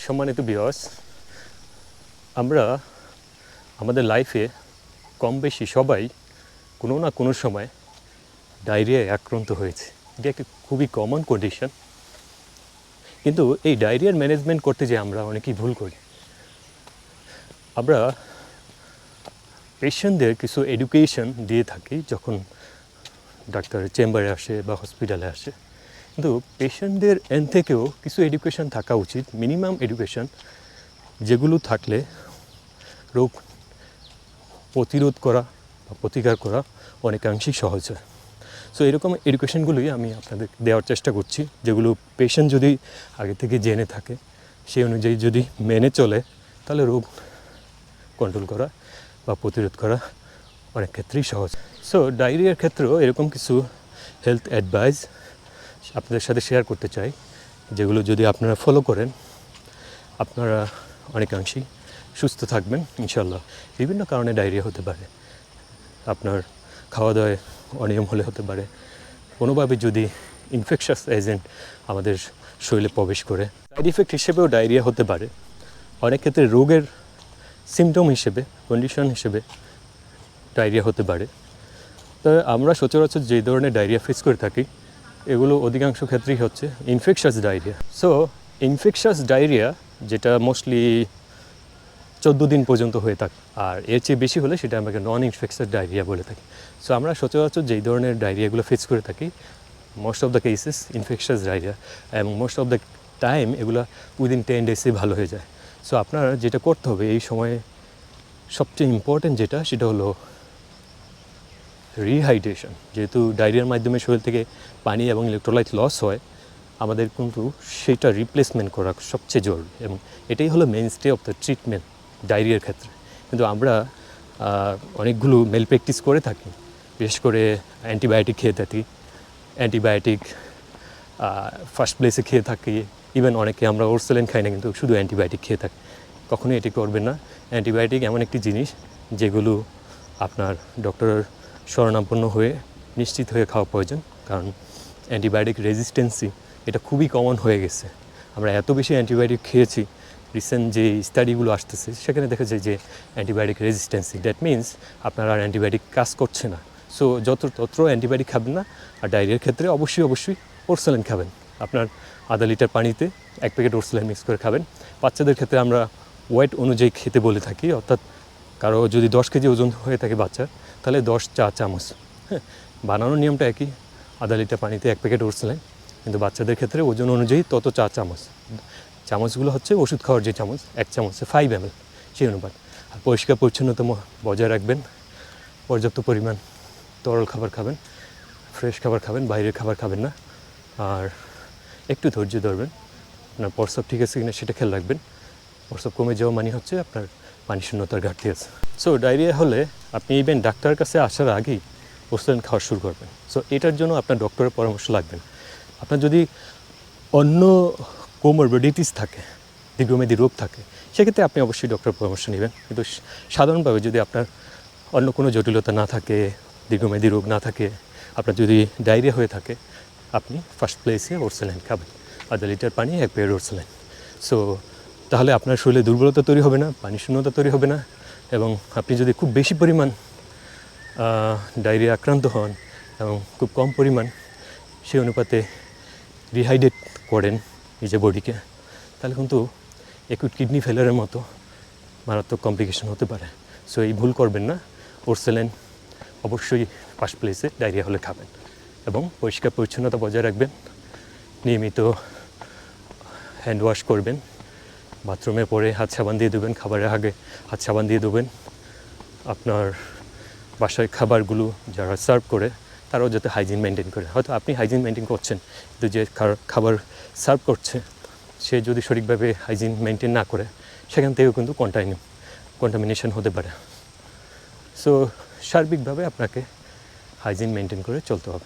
সম্মানিত ভিউয়ার্স, আমরা আমাদের লাইফে কম বেশি সবাই কোনো না কোনো সময় ডায়রিয়ায় আক্রান্ত হয়েছে। এটা একটা খুবই কমন কন্ডিশন, কিন্তু এই ডায়রিয়ার ম্যানেজমেন্ট করতে যে আমরা অনেকেই ভুল করি। আমরা পেশেন্টদের কিছু এডুকেশন দিয়ে থাকি যখন ডাক্তারের চেম্বারে আসে বা হসপিটালে আসে, কিন্তু পেশেন্টদের এন্ড থেকেও কিছু এডুকেশন থাকা উচিত, মিনিমাম এডুকেশন, যেগুলো থাকলে রোগ প্রতিরোধ করা বা প্রতিকার করা অনেকাংশেই সহজ হয়। সো এরকম এডুকেশনগুলোই আমি আপনাদের দেওয়ার চেষ্টা করছি, যেগুলো পেশেন্ট যদি আগে থেকে জেনে থাকে, সেই অনুযায়ী যদি মেনে চলে, তাহলে রোগ কন্ট্রোল করা বা প্রতিরোধ করা অনেক ক্ষেত্রেই সহজ। সো ডায়রিয়ার ক্ষেত্রেও এরকম কিছু হেলথ অ্যাডভাইস আপনাদের সাথে শেয়ার করতে চাই, যেগুলো যদি আপনারা ফলো করেন আপনারা অনেকাংশেই সুস্থ থাকবেন ইনশাল্লাহ। বিভিন্ন কারণে ডায়রিয়া হতে পারে, আপনার খাওয়া দাওয়ায় অনিয়ম হলে হতে পারে, কোনোভাবে যদি ইনফেকশাস এজেন্ট আমাদের শরীরে প্রবেশ করে, সাইড ইফেক্ট হিসেবেও ডায়রিয়া হতে পারে। অনেক ক্ষেত্রে রোগের সিমটম হিসেবে, কন্ডিশন হিসেবে ডায়রিয়া হতে পারে। তো আমরা সচরাচর যে ধরনের ডায়রিয়া ফেস করে থাকি, এগুলো অধিকাংশ ক্ষেত্রেই হচ্ছে infectious diarrhoea. So infectious diarrhoea, যেটা মোস্টলি 14 দিন পর্যন্ত হয়ে থাকে, আর এর চেয়ে বেশি হলে সেটা আমাকে নন ইনফেকশাস ডায়রিয়া বলে থাকি। সো আমরা সচরাচর যেই ধরনের ডায়রিয়াগুলো ফেস করে থাকি, most of the cases infectious diarrhoea, এবং মোস্ট অফ দ্য টাইম এগুলো উইদিন 10 ডেজে ভালো হয়ে যায়। সো আপনার যেটা করতে হবে এই সময়ে সবচেয়ে ইম্পর্টেন্ট যেটা, সেটা হলো রিহাইড্রেশন। যেহেতু ডায়রিয়ার মাধ্যমে শরীর থেকে পানি এবং ইলেকট্রোলাইট লস হয়, আমাদের কিন্তু সেইটা রিপ্লেসমেন্ট করা সবচেয়ে জরুরি, এবং এটাই হলো main stay of the treatment ডায়রিয়ার ক্ষেত্রে। কিন্তু আমরা অনেকগুলো মেল প্র্যাকটিস করে থাকি, বিশেষ করে অ্যান্টিবায়োটিক খেয়ে থাকি, অ্যান্টিবায়োটিক ফার্স্ট প্লেসে খেয়ে থাকি। ইভেন অনেকে আমরা ওরসেলেন খাই না, কিন্তু শুধু অ্যান্টিবায়োটিক খেয়ে থাকি। কখনোই এটি করবেন না। অ্যান্টিবায়োটিক এমন একটি জিনিস যেগুলো আপনার ডক্টরের শরণাপন্ন হয়ে নিশ্চিত হয়ে খাওয়া প্রয়োজন, কারণ অ্যান্টিবায়োটিক রেজিস্ট্যান্সি এটা খুবই কমন হয়ে গেছে। আমরা এত বেশি অ্যান্টিবায়োটিক খেয়েছি, রিসেন্ট যে স্টাডিগুলো আসতেছে সেখানে দেখা যায় যে অ্যান্টিবায়োটিক রেজিস্ট্যান্সি, দ্যাট মিনস আপনার আর অ্যান্টিবায়োটিক কাজ করছে না। সো যত্র অ্যান্টিবায়োটিক খাবেন না। আর ডায়রিয়ার ক্ষেত্রে অবশ্যই ওরসেলেন খাবেন। আপনার আধা লিটার পানিতে 1 প্যাকেট ওরসেলেন মিক্স করে খাবেন। বাচ্চাদের ক্ষেত্রে আমরা ওয়েট অনুযায়ী খেতে বলে থাকি, অর্থাৎ কারো যদি 10 কেজি ওজন হয়ে থাকে বাচ্চার, তাহলে 10 চা চামচ, হ্যাঁ, বানানোর নিয়মটা একই, আধা লিটার পানিতে 1 প্যাকেট ওরসেলেন, কিন্তু বাচ্চাদের ক্ষেত্রে ওজন অনুযায়ী তত চা চামচ। চামচগুলো হচ্ছে ওষুধ খাওয়ার যে চামচ, 1 চামচে 5 ml, সেই অনুপাত। আর পরিষ্কার পরিচ্ছন্নতা বজায় রাখবেন, পর্যাপ্ত পরিমাণ তরল খাবার খাবেন, ফ্রেশ খাবার খাবেন, বাইরের খাবার খাবেন না। আর একটু ধৈর্য ধরবেন, আপনার প্রস্রাব ঠিক আছে কিনা সেটা খেয়াল রাখবেন। প্রস্রাব কমে যাওয়া মানে হচ্ছে আপনার পানি শূন্যতার ঘাটতি আছে। সো ডায়রিয়া হলে আপনি ইভেন ডাক্তারের কাছে আসার আগেই ওরসেলেন খাওয়া শুরু করবেন। সো এটার জন্য আপনার ডক্টরের পরামর্শ লাগবেন। আপনার যদি অন্য কোমরবিডিটিস থাকে, দীর্ঘমেয়াদী রোগ থাকে, সেক্ষেত্রে আপনি অবশ্যই ডক্টরের পরামর্শ নেবেন। কিন্তু সাধারণভাবে যদি আপনার অন্য কোনো জটিলতা না থাকে, দীর্ঘমেয়াদী রোগ না থাকে, আপনার যদি ডায়রিয়া হয়ে থাকে, আপনি ফার্স্ট প্লেসে ওরসেলেন খাবেন, আধা লিটার পানি 1 প্যাকেট ওরসেলেন। সো তাহলে আপনার শরীরে দুর্বলতা তৈরি হবে না, পানি শূন্যতা তৈরি হবে না, এবং আপনি যদি খুব বেশি পরিমাণ ডায়রিয়া আক্রান্ত হন এবং খুব কম পরিমাণ সেই অনুপাতে রিহাইড্রেট করেন নিজের বডিকে, তাহলে কিন্তু অ্যাকুট কিডনি ফেলিয়ারের মতো মারাত্মক কমপ্লিকেশন হতে পারে। সো এই ভুল করবেন না। ওরসেলেন অবশ্যই ফার্স্ট প্লেসে ডায়রিয়া হলে খাবেন, এবং পরিষ্কার পরিচ্ছন্নতা বজায় রাখবেন, নিয়মিত হ্যান্ড ওয়াশ করবেন, বাথরুমে পরে হাত সাবান দিয়ে দেবেন, খাবারের আগে হাত সাবান দিয়ে দেবেন। আপনার বাসায় খাবারগুলো যারা সার্ভ করে তারাও যাতে হাইজিন মেনটেন করে। হয়তো আপনি হাইজিন মেনটেন করছেন, কিন্তু যে খাবার সার্ভ করছে সে যদি সঠিকভাবে হাইজিন মেনটেন না করে, সেখান থেকেও কিন্তু কন্টামিনেশন হতে পারে। সো সার্বিকভাবে আপনাকে হাইজিন মেনটেন করে চলতে হবে।